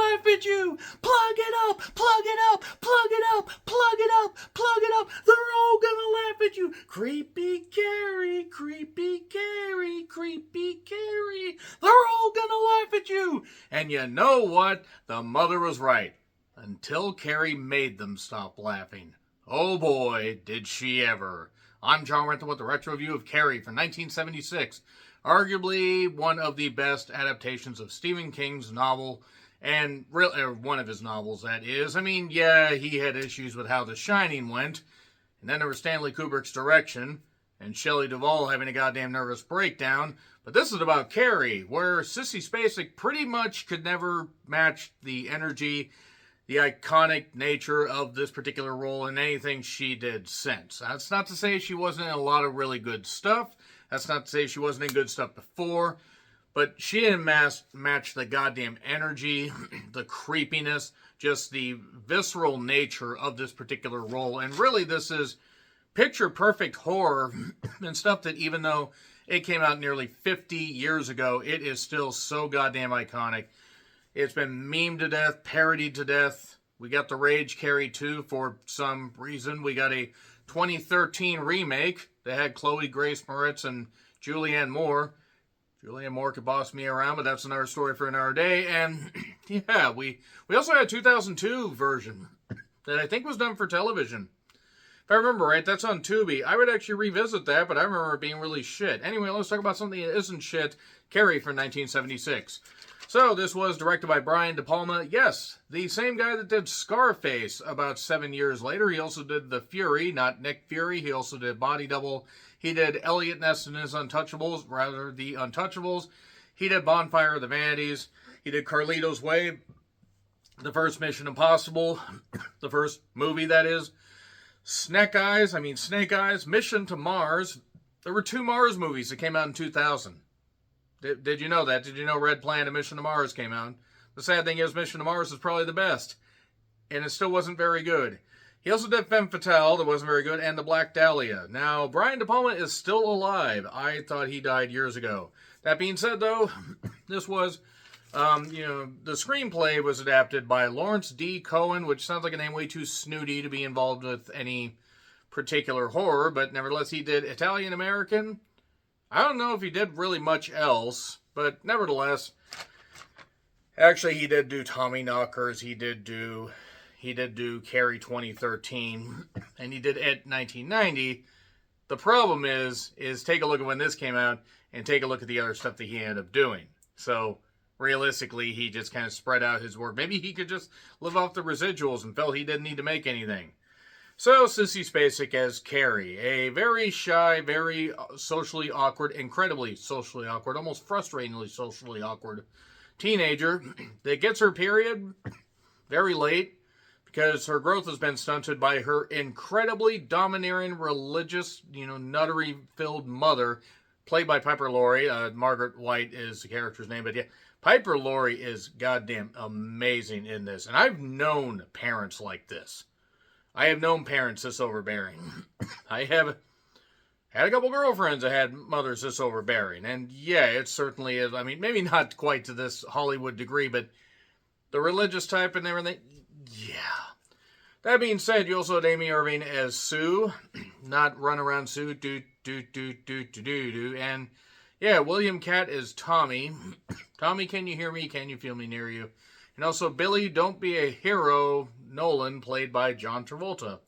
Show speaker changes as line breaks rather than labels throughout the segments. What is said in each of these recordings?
laugh at you. Plug it up, plug it up, plug it up, plug it up, plug it up. They're all gonna laugh at you. Creepy Carrie, creepy Carrie, creepy Carrie. They're all gonna laugh at you. And you know what? The mother was right. Until Carrie made them stop laughing. Oh boy, did she ever. I'm John Renton with the retro review of Carrie from 1976. Arguably one of the best adaptations of Stephen King's novel, and one of his novels, that is. I mean, yeah, he had issues with how The Shining went, and then there was Stanley Kubrick's direction, and Shelley Duvall having a goddamn nervous breakdown. But this is about Carrie, where Sissy Spacek pretty much could never match the energy, the iconic nature of this particular role in anything she did since. That's not to say she wasn't in a lot of really good stuff. That's not to say she wasn't in good stuff before. But she didn't match the goddamn energy, the creepiness, just the visceral nature of this particular role. And really, this is picture-perfect horror and stuff that, even though it came out nearly 50 years ago, it is still so goddamn iconic. It's been memed to death, parodied to death. We got the Rage Carrie 2 for some reason. We got a 2013 remake that had Chloe Grace Moretz and Julianne Moore. Julianne Moore could boss me around, but that's another story for another day. And yeah, we also had a 2002 version that I think was done for television. If I remember right, that's on Tubi. I would actually revisit that, but I remember it being really shit. Anyway, let's talk about something that isn't shit. Carrie from 1976. So, this was directed by Brian De Palma. Yes, the same guy that did Scarface about 7 years later. He also did The Fury, not Nick Fury. He also did Body Double. He did Elliot Ness and his Untouchables, rather The Untouchables. He did Bonfire of the Vanities. He did Carlito's Way, the first Mission Impossible, the first movie, that is. Snake Eyes, Mission to Mars. There were 2 Mars movies that came out in 2000. Did you know that? Did you know Red Planet and Mission to Mars came out? The sad thing is, Mission to Mars is probably the best. And it still wasn't very good. He also did Femme Fatale, that wasn't very good, and The Black Dahlia. Now, Brian De Palma is still alive. I thought he died years ago. That being said, though, this was, the screenplay was adapted by Lawrence D. Cohen, which sounds like a name way too snooty to be involved with any particular horror, but nevertheless, he did Italian American. I don't know if he did really much else, but nevertheless, actually he did do Tommy Knockers, he did do Carrie 2013, and he did It 1990. The problem is take a look at when this came out, and take a look at the other stuff that he ended up doing. So, realistically, he just kind of spread out his work. Maybe he could just live off the residuals and felt he didn't need to make anything. So, Sissy Spacek as Carrie, a very shy, very socially awkward, incredibly socially awkward, almost frustratingly socially awkward teenager that gets her period very late because her growth has been stunted by her incredibly domineering, religious, nuttery-filled mother, played by Piper Laurie. Margaret White is the character's name, but yeah, Piper Laurie is goddamn amazing in this. And I've known parents like this. I have known parents this overbearing. I have had a couple girlfriends that had mothers this overbearing. And yeah, it certainly is. I mean, maybe not quite to this Hollywood degree, but the religious type and everything, yeah. That being said, you also had Amy Irving as Sue, not Runaround Sue, do. And yeah, William Catt is Tommy. Tommy, can you hear me? Can you feel me near you? And also Billy, Don't Be a Hero, Nolan, played by John Travolta.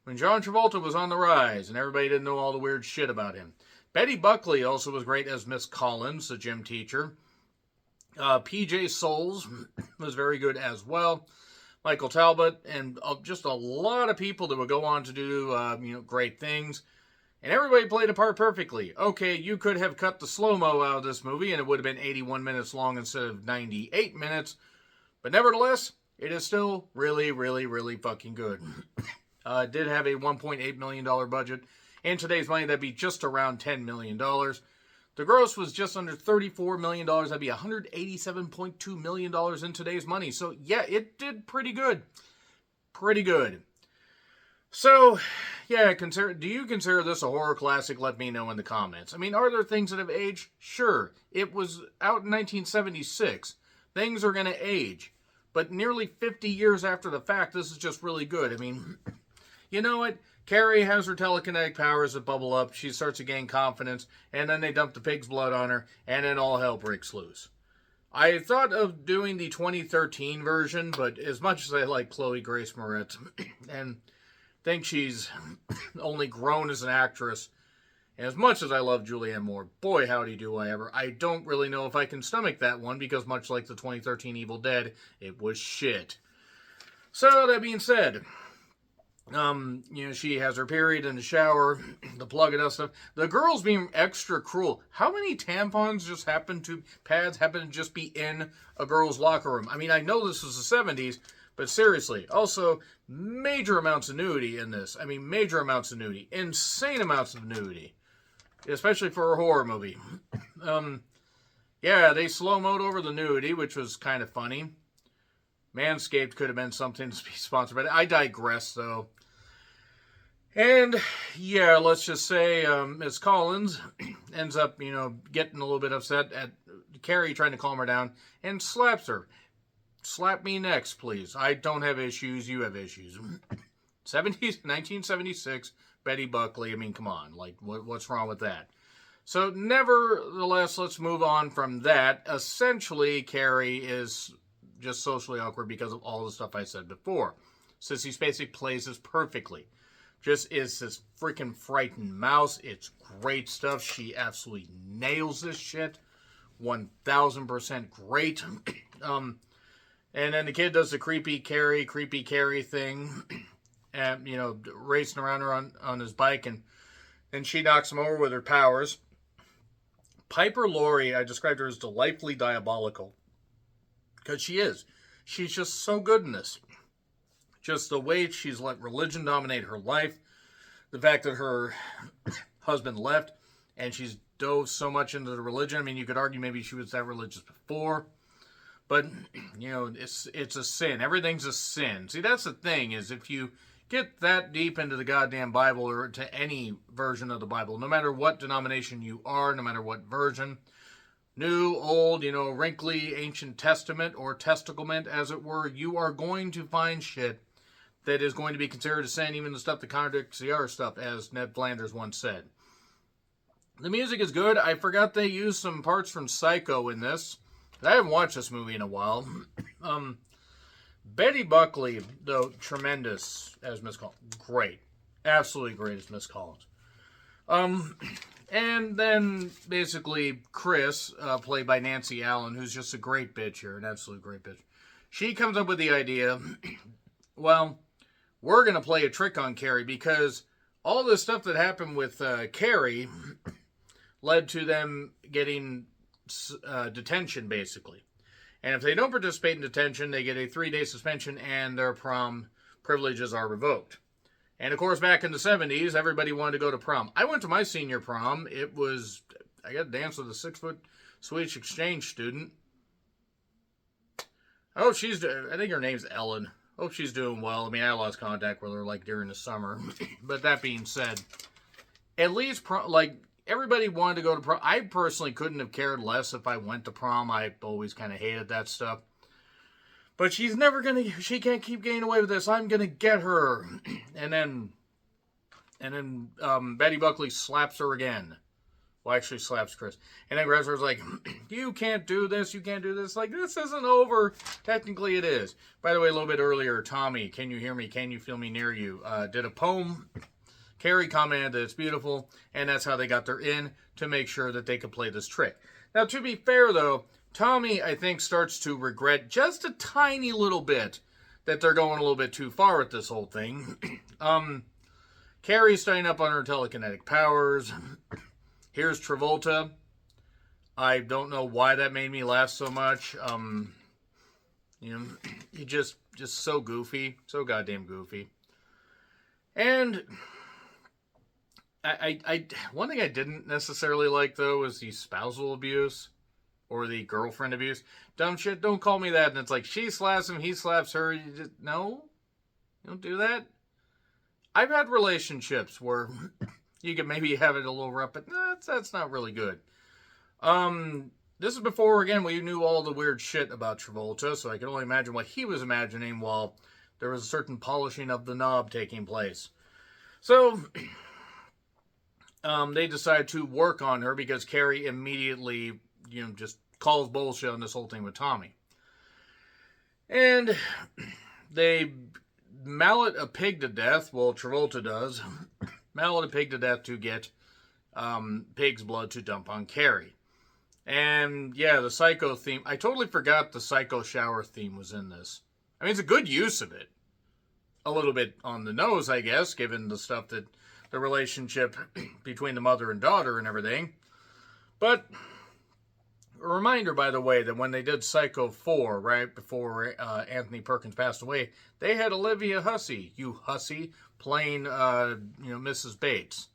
When John Travolta was on the rise, and everybody didn't know all the weird shit about him. Betty Buckley also was great as Miss Collins, the gym teacher. P.J. Souls was very good as well. Michael Talbot, and just a lot of people that would go on to do, great things. And everybody played a part perfectly. Okay, you could have cut the slow-mo out of this movie, and it would have been 81 minutes long instead of 98 minutes. But nevertheless, it is still really, really, really fucking good. It did have a $1.8 million budget. In today's money, that'd be just around $10 million. The gross was just under $34 million. That'd be $187.2 million in today's money. So, yeah, it did pretty good. Pretty good. So, yeah, do you consider this a horror classic? Let me know in the comments. I mean, are there things that have aged? Sure. It was out in 1976. Things are going to age. But nearly 50 years after the fact, this is just really good. I mean, you know what? Carrie has her telekinetic powers that bubble up. She starts to gain confidence, and then they dump the pig's blood on her, and then all hell breaks loose. I thought of doing the 2013 version, but as much as I like Chloe Grace Moretz and think she's only grown as an actress, and as much as I love Julianne Moore, boy howdy do I ever, I don't really know if I can stomach that one, because much like the 2013 Evil Dead, it was shit. So, that being said, she has her period in the shower, the plug and stuff. The girls being extra cruel. How many pads happen to just be in a girl's locker room? I mean, I know this was the 70s, but seriously. Also, major amounts of nudity in this. I mean, major amounts of nudity. Insane amounts of nudity. Especially for a horror movie. They slow-moed over the nudity, which was kind of funny. Manscaped could have been something to be sponsored by. I digress, though. And, let's just say Miss Collins ends up, getting a little bit upset at Carrie trying to calm her down and slaps her. Slap me next, please. I don't have issues. You have issues. 1976, Betty Buckley. I mean, come on. Like, what's wrong with that? So, nevertheless, let's move on from that. Essentially, Carrie is just socially awkward because of all the stuff I said before. Sissy Spacek plays this perfectly. Just is this freaking frightened mouse. It's great stuff. She absolutely nails this shit. 1000% great. And then the kid does the creepy Carrie thing. And, racing around her on his bike. And then she knocks him over with her powers. Piper Laurie, I described her as delightfully diabolical. Because she is. She's just so good in this. Just the way she's let religion dominate her life. The fact that her husband left and she's dove so much into the religion. I mean, you could argue maybe she was that religious before. But, it's a sin. Everything's a sin. See, that's the thing, is if you get that deep into the goddamn Bible or to any version of the Bible, no matter what denomination you are, no matter what version, new, old, wrinkly, ancient testament or testament, as it were, you are going to find shit that is going to be considered a sin, even the stuff that contradicts the other stuff, as Ned Flanders once said. The music is good. I forgot they used some parts from Psycho in this. I haven't watched this movie in a while. Betty Buckley, though, tremendous as Miss Collins. Great. Absolutely great as Miss Collins. And then, basically, Chris, played by Nancy Allen, who's just a great bitch here, an absolute great bitch. She comes up with the idea, well, we're going to play a trick on Carrie, because all this stuff that happened with Carrie led to them getting detention, basically. And if they don't participate in detention, they get a 3-day suspension and their prom privileges are revoked. And of course, back in the 70s, everybody wanted to go to prom. I went to my senior prom. I got to dance with a 6-foot Swedish exchange student. Oh, I think her name's Ellen. Hope she's doing well. I mean, I lost contact with her, during the summer. But that being said, at least, everybody wanted to go to prom. I personally couldn't have cared less if I went to prom. I always kind of hated that stuff. But she can't keep getting away with this. I'm going to get her. And then Betty Buckley slaps her again. Well, actually slaps Chris. And then grabs her like, you can't do this, you can't do this. This isn't over. Technically it is. By the way, a little bit earlier, Tommy, Can You Hear Me? Can You Feel Me Near You? Did a poem. Carrie commented that it's beautiful, and that's how they got their in, to make sure that they could play this trick. Now, to be fair, though, Tommy, I think, starts to regret just a tiny little bit that they're going a little bit too far with this whole thing. Carrie's staying up on her telekinetic powers. Here's Travolta. I don't know why that made me laugh so much. He just so goofy. So goddamn goofy. And I one thing I didn't necessarily like, though, was the spousal abuse or the girlfriend abuse. Dumb shit, don't call me that. And it's like, she slaps him, he slaps her. No, you don't do that. I've had relationships where you can maybe have it a little rough, but that's not really good. this is before, again, we knew all the weird shit about Travolta, so I can only imagine what he was imagining while there was a certain polishing of the knob taking place. So, they decide to work on her because Carrie immediately, just calls bullshit on this whole thing with Tommy. And they mallet a pig to death. Well, Travolta does. Mallet a pig to death to get pig's blood to dump on Carrie. And yeah, the Psycho theme. I totally forgot the Psycho shower theme was in this. I mean, it's a good use of it. A little bit on the nose, I guess, given the stuff that the relationship between the mother and daughter and everything. But a reminder, by the way, that when they did Psycho 4, right before Anthony Perkins passed away, they had Olivia Hussey, playing, Mrs. Bates.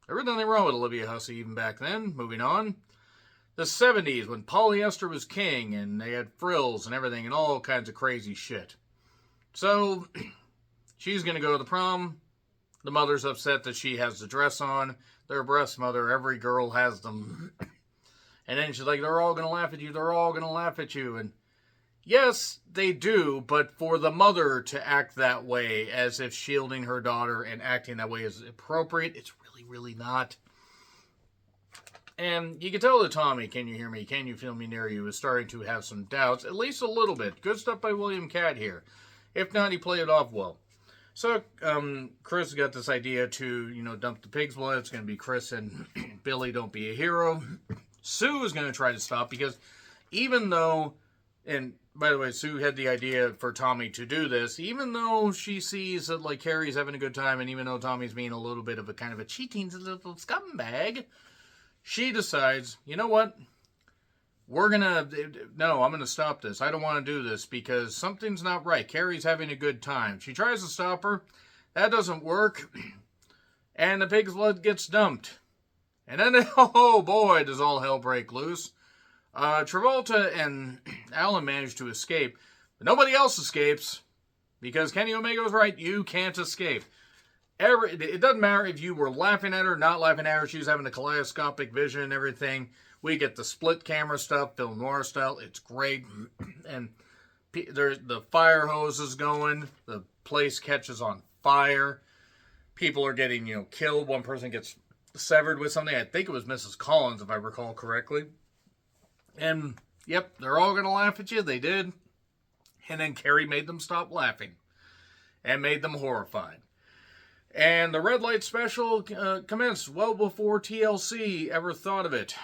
There was nothing wrong with Olivia Hussey even back then. Moving on. The 70s, when polyester was king, and they had frills and everything, and all kinds of crazy shit. So, she's going to go to the prom. The mother's upset that she has the dress on. They're a breast mother. Every girl has them. And then she's like, they're all going to laugh at you. They're all going to laugh at you. And yes, they do. But for the mother to act that way, as if shielding her daughter and acting that way is appropriate, it's really, really not. And you can tell that Tommy, can you hear me? Can you feel me near you? Is starting to have some doubts. At least a little bit. Good stuff by William Catt here. If not, he played it off well. So, Chris got this idea to, dump the pig's blood. It's going to be Chris and Billy, don't be a hero. Sue is going to try to stop because even though, and by the way, Sue had the idea for Tommy to do this, even though she sees that, like, Carrie's having a good time, and even though Tommy's being a little bit of a kind of a cheating little scumbag, she decides, you know what? I'm going to stop this. I don't want to do this because something's not right. Carrie's having a good time. She tries to stop her. That doesn't work. And the pig's blood gets dumped. And then, oh boy, does all hell break loose. Travolta and Alan manage to escape. But nobody else escapes. Because Kenny Omega's right, you can't escape. It doesn't matter if you were laughing at her, not laughing at her. She was having the kaleidoscopic vision and everything. We get the split camera stuff, film noir style. It's great. And the fire hose is going. The place catches on fire. People are getting, killed. One person gets severed with something. I think it was Mrs. Collins, if I recall correctly. And, yep, they're all going to laugh at you. They did. And then Carrie made them stop laughing. And made them horrified. And the red light special commenced well before TLC ever thought of it.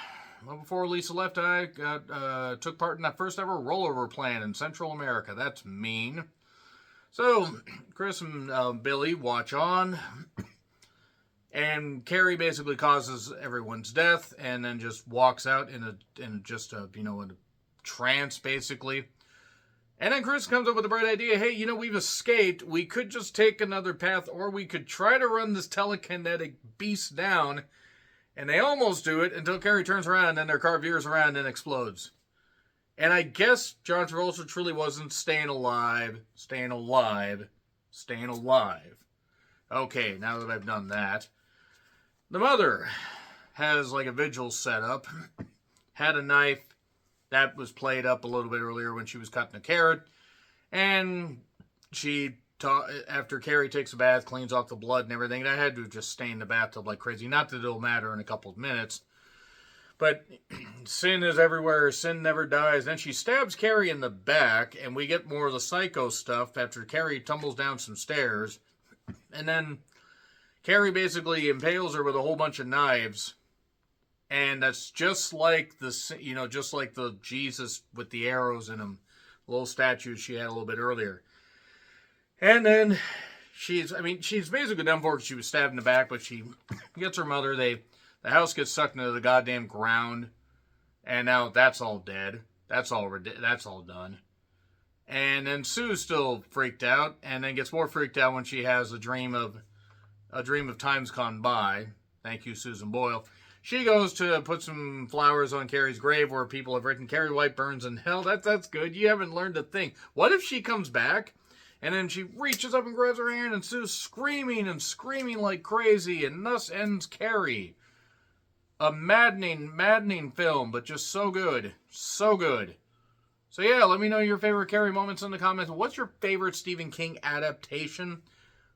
Well before Lisa Left Eye took part in that first ever rollover plan in Central America. That's mean. So, Chris and Billy watch on. And Carrie basically causes everyone's death and then just walks out in a trance, basically. And then Chris comes up with a bright idea. Hey, we've escaped. We could just take another path, or we could try to run this telekinetic beast down. And they almost do it until Carrie turns around and their car veers around and explodes. And I guess John Travolta truly wasn't staying alive. Okay, now that I've done that. The mother has like a vigil set up. Had a knife. That was played up a little bit earlier when she was cutting a carrot. And after Carrie takes a bath, cleans off the blood and everything, that had to just stay in the bathtub like crazy. Not that it'll matter in a couple of minutes. But sin is everywhere. Sin never dies. Then she stabs Carrie in the back, and we get more of the Psycho stuff after Carrie tumbles down some stairs. And then Carrie basically impales her with a whole bunch of knives. And that's just like the Jesus with the arrows in him, little statues she had a little bit earlier. And then she's basically done for because she was stabbed in the back, but she gets her mother. The house gets sucked into the goddamn ground, and now that's all dead. That's all done. And then Sue's still freaked out, and then gets more freaked out when she has a dream of times gone by. Thank you, Susan Boyle. She goes to put some flowers on Carrie's grave where people have written, Carrie White burns in hell. That's good. You haven't learned a thing. What if she comes back and then she reaches up and grabs her hand and Sue's screaming like crazy and thus ends Carrie? A maddening film, but just so good. So good. So yeah, let me know your favorite Carrie moments in the comments. What's your favorite Stephen King adaptation?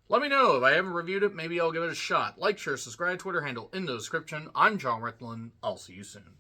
Let me know. If I haven't reviewed it, maybe I'll give it a shot. Like, share, subscribe, Twitter handle in the description. I'm John Rickland. I'll see you soon.